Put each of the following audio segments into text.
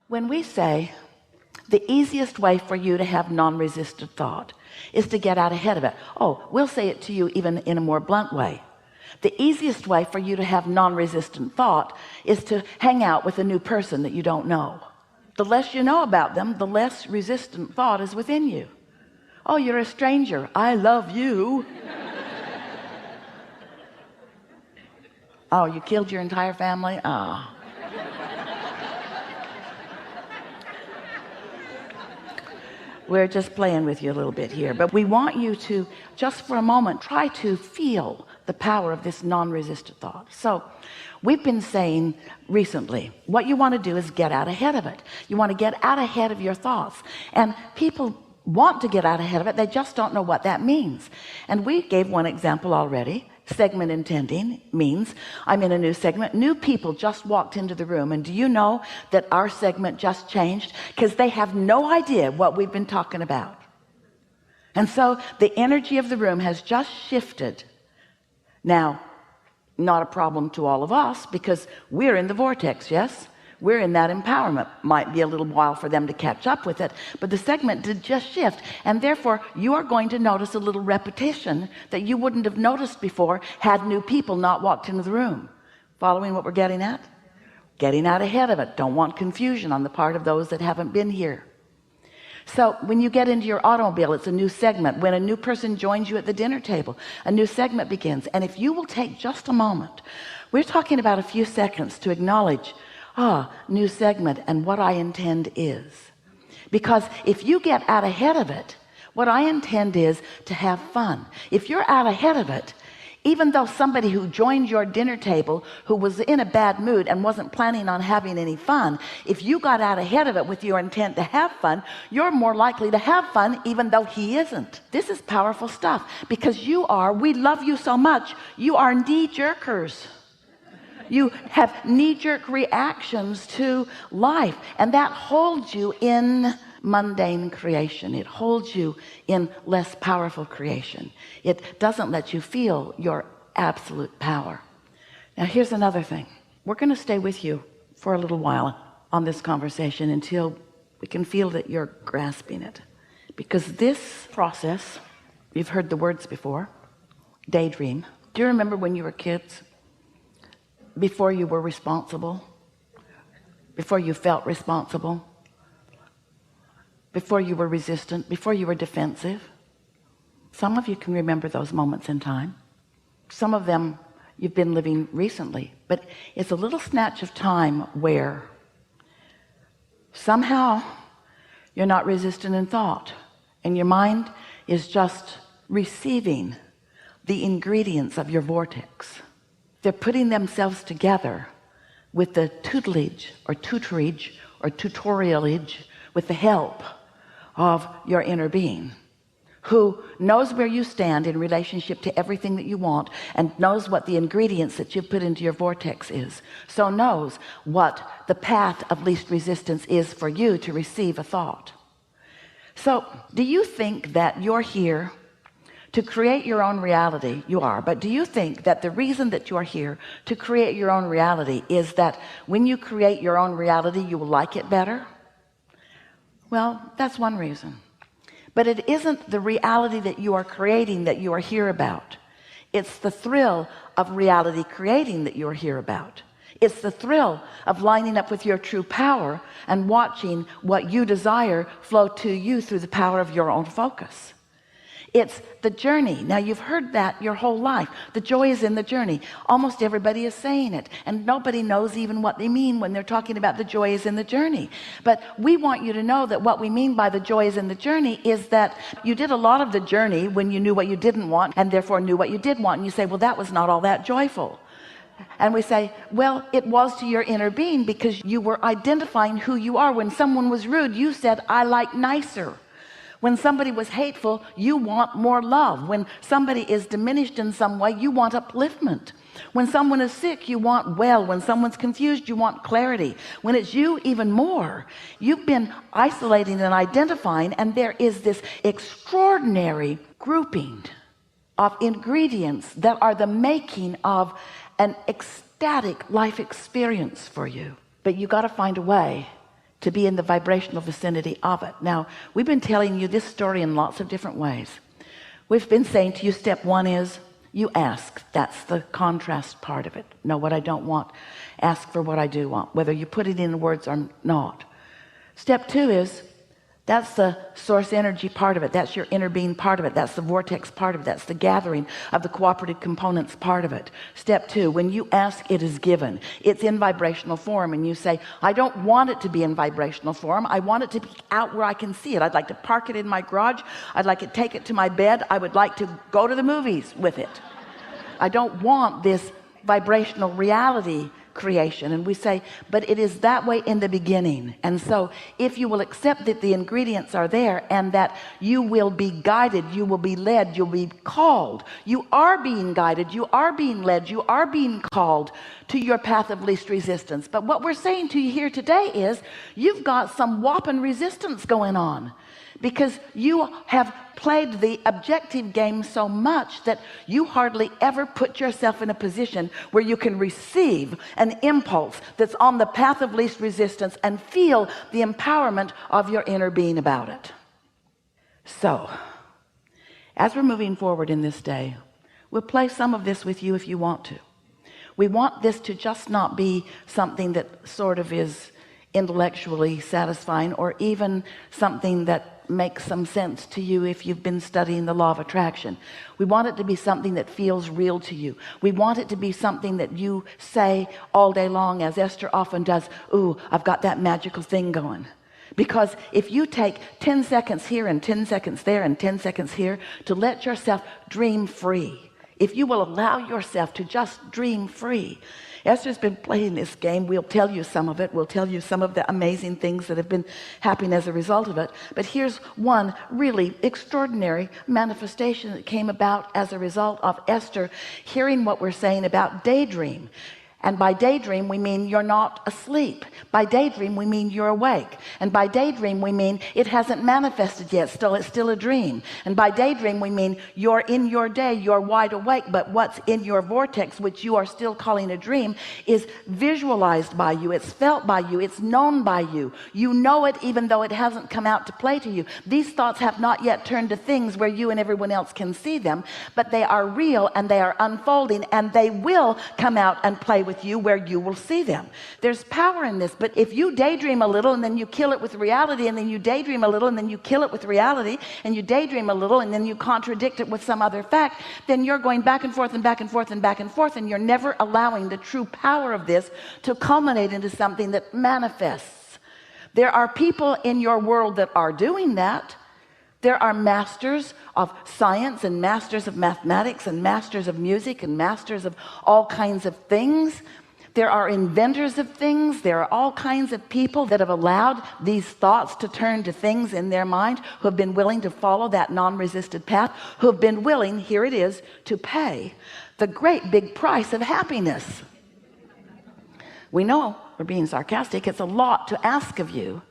When we say the easiest way for you to have non-resistant thought is to get out ahead of it, we'll say it to you even in a more blunt way. The easiest way for you to have non-resistant thought is to hang out with a new person that you don't know. The less you know about them, the less resistant thought is within you. Oh, you're a stranger, I love you. Oh, you killed your entire family? Oh. We're just playing with you a little bit here, but we want you to just for a moment try to feel the power of this non-resistant thought. So we've been saying recently, what you want to do is get out ahead of it. You want to get out ahead of your thoughts, and people want to get out ahead of it, they just don't know what that means. And we gave one example already. Segment intending means I'm in a new segment, new people just walked into the room, and do you know that our segment just changed because they have no idea what we've been talking about? And so the energy of the room has just shifted. Now, not a problem to all of us because we're in the vortex. Yes, we're in that empowerment. Might be a little while for them to catch up with it, but the segment did just shift, and therefore you are going to notice a little repetition that you wouldn't have noticed before had new people not walked into the room. Following what we're getting at? Getting out ahead of it. Don't want confusion on the part of those that haven't been here. So when you get into your automobile, it's a new segment. When a new person joins you at the dinner table, a new segment begins. And if you will take just a moment, we're talking about a few seconds to acknowledge new segment and what I intend is. Because if you get out ahead of it, what I intend is to have fun. If you're out ahead of it, even though somebody who joined your dinner table who was in a bad mood and wasn't planning on having any fun, if you got out ahead of it with your intent to have fun, you're more likely to have fun even though he isn't. This is powerful stuff, because we love you so much, you are knee-jerkers. You have knee-jerk reactions to life, and that holds you in mundane creation. It holds you in less powerful creation. It doesn't let you feel your absolute power. Now here's another thing. We're going to stay with you for a little while on this conversation until we can feel that you're grasping it, because this process, you've heard the words before, daydream. Do you remember when you were kids? Before you were responsible, before you felt responsible, before you were resistant, before you were defensive. Some of you can remember those moments in time. Some of them you've been living recently, but it's a little snatch of time where somehow you're not resistant in thought, and your mind is just receiving the ingredients of your vortex. They're putting themselves together with the tutelage or tutorialage, with the help of your inner being, who knows where you stand in relationship to everything that you want, and knows what the ingredients that you put into your vortex is, so knows what the path of least resistance is for you to receive a thought. So do you think that you're here to create your own reality? You are. But do you think that the reason that you're here to create your own reality is that when you create your own reality you will like it better? Well, that's one reason, but it isn't the reality that you are creating that you are here about. It's the thrill of reality creating that you're here about. It's the thrill of lining up with your true power and watching what you desire flow to you through the power of your own focus. It's the journey. Now you've heard that your whole life. The joy is in the journey. Almost everybody is saying it, and nobody knows even what they mean when they're talking about the joy is in the journey. But we want you to know that what we mean by the joy is in the journey is that you did a lot of the journey when you knew what you didn't want and therefore knew what you did want, and you say, well, that was not all that joyful. And we say, well, it was to your inner being, because you were identifying who you are. When someone was rude, you said, I like nicer. When somebody was hateful, you want more love. When somebody is diminished in some way, you want upliftment. When someone is sick, you want well. When someone's confused, you want clarity. When it's you, even more. You've been isolating and identifying, and there is this extraordinary grouping of ingredients that are the making of an ecstatic life experience for you. But you got to find a way to be in the vibrational vicinity of it. Now, we've been telling you this story in lots of different ways. We've been saying to you, step one is you ask. That's the contrast part of it. Know what I don't want, ask for what I do want, whether you put it in words or not. Step two is, that's the source energy part of it. That's your inner being part of it. That's the vortex part of it. That's the gathering of the cooperative components part of it. Step two, when you ask, it is given. It's in vibrational form, and you say, I don't want it to be in vibrational form. I want it to be out where I can see it. I'd like to park it in my garage. I'd like to take it to my bed. I would like to go to the movies with it. I don't want this vibrational reality creation. And we say, but it is that way in the beginning. And so if you will accept that the ingredients are there, and that you will be guided, you will be led, you'll be called, you are being guided, you are being led, you are being called to your path of least resistance. But what we're saying to you here today is, you've got some whopping resistance going on, because you have played the objective game so much that you hardly ever put yourself in a position where you can receive an impulse that's on the path of least resistance and feel the empowerment of your inner being about it. So as we're moving forward in this day, we'll play some of this with you if you want to. We want this to just not be something that sort of is intellectually satisfying, or even something that makes some sense to you if you've been studying the law of attraction. We want it to be something that feels real to you. We want it to be something that you say all day long, as Esther often does, ooh, I've got that magical thing going. Because if you take 10 seconds here and 10 seconds there and 10 seconds here to let yourself dream free, if you will allow yourself to just dream free. Esther's been playing this game. We'll tell you some of it. We'll tell you some of the amazing things that have been happening as a result of it. But here's one really extraordinary manifestation that came about as a result of Esther hearing what we're saying about daydream. And by daydream, we mean you're not asleep. By daydream, we mean you're awake. And by daydream, we mean it hasn't manifested yet. It's still a dream. And by daydream, we mean you're in your day, you're wide awake, but what's in your vortex, which you are still calling a dream, is visualized by you. It's felt by you. It's known by you. You know it even though it hasn't come out to play to you. These thoughts have not yet turned to things where you and everyone else can see them, but they are real and they are unfolding, and they will come out and play with you where you will see them. There's power in this. But if you daydream a little and then you kill it with reality, and then you daydream a little and then you kill it with reality, and you daydream a little and then you contradict it with some other fact, then you're going back and forth and back and forth and back and forth, and you're never allowing the true power of this to culminate into something that manifests. There are people in your world that are doing that. There are masters of science and masters of mathematics and masters of music and masters of all kinds of things. There are inventors of things. There are all kinds of people that have allowed these thoughts to turn to things in their mind, who have been willing to follow that non-resisted path, who have been willing, here it is, to pay the great big price of happiness. We know we're being sarcastic. It's a lot to ask of you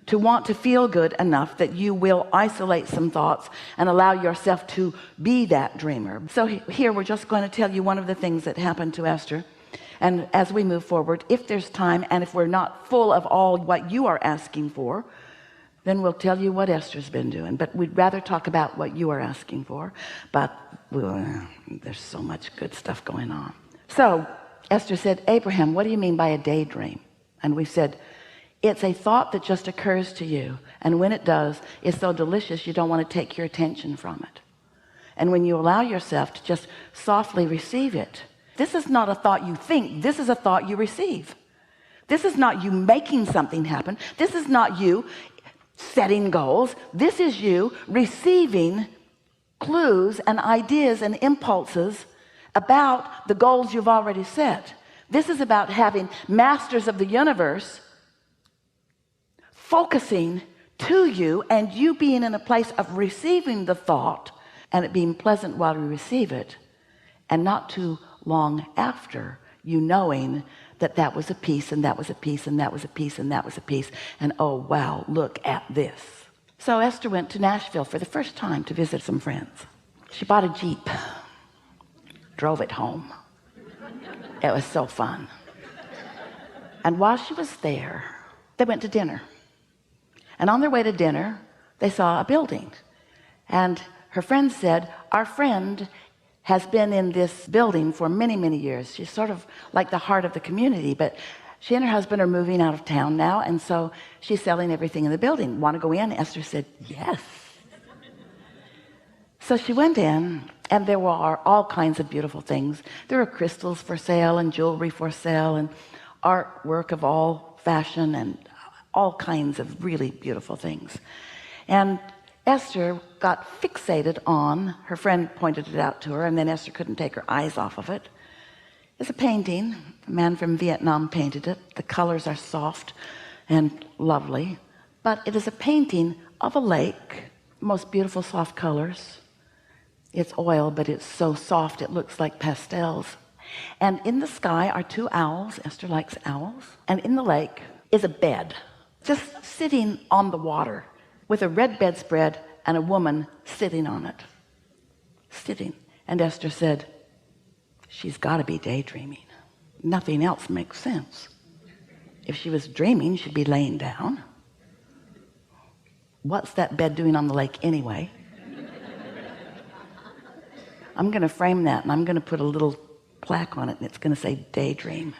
to want to feel good enough that you will isolate some thoughts and allow yourself to be that dreamer. So here we're just going to tell you one of the things that happened to Esther. And as we move forward, if there's time, and if we're not full of all what you are asking for, then we'll tell you what Esther's been doing. But we'd rather talk about what you are asking for. But there's so much good stuff going on. So Esther said, Abraham, what do you mean by a daydream? And we said, it's a thought that just occurs to you, and when it does, it's so delicious you don't want to take your attention from it. And when you allow yourself to just softly receive it, this is not a thought you think, this is a thought you receive. This is not you making something happen. This is not you setting goals. This is you receiving clues and ideas and impulses about the goals you've already set. This is about having masters of the universe focusing to you, and you being in a place of receiving the thought, and it being pleasant while you receive it, and not too long after, you knowing that that was a piece, and that was a piece, and that was a piece, and that was a piece, and oh wow, look at this. So Esther went to Nashville for the first time to visit some friends. She bought a Jeep, drove it home. It was so fun. And while she was there, they went to dinner, and on their way to dinner they saw a building, and her friend said, our friend has been in this building for many years. She's sort of like the heart of the community, but she and her husband are moving out of town now, and so she's selling everything in the building. Want to go in? Esther said yes. So she went in, and there were all kinds of beautiful things. There were crystals for sale and jewelry for sale and artwork of all fashion and all kinds of really beautiful things. And Esther got fixated on, her friend pointed it out to her, and then Esther couldn't take her eyes off of it. It's a painting. A man from Vietnam painted it. The colors are soft and lovely, but it is a painting of a lake. Most beautiful soft colors. It's oil, but it's so soft it looks like pastels. And in the sky are two owls. Esther likes owls. And in the lake is a bed, just sitting on the water, with a red bedspread and a woman sitting on it. Sitting. And Esther said, she's got to be daydreaming. Nothing else makes sense. If she was dreaming, she'd be laying down. What's that bed doing on the lake anyway? I'm going to frame that, and I'm going to put a little plaque on it, and it's going to say daydream.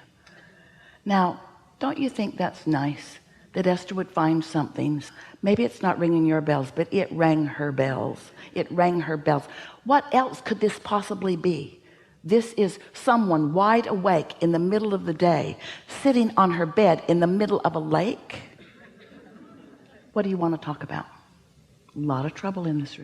Now, don't you think that's nice? That Esther would find something. Maybe it's not ringing your bells, but it rang her bells. It rang her bells. What else could this possibly be? This is someone wide awake in the middle of the day, sitting on her bed in the middle of a lake. What do you want to talk about? A lot of trouble in this room.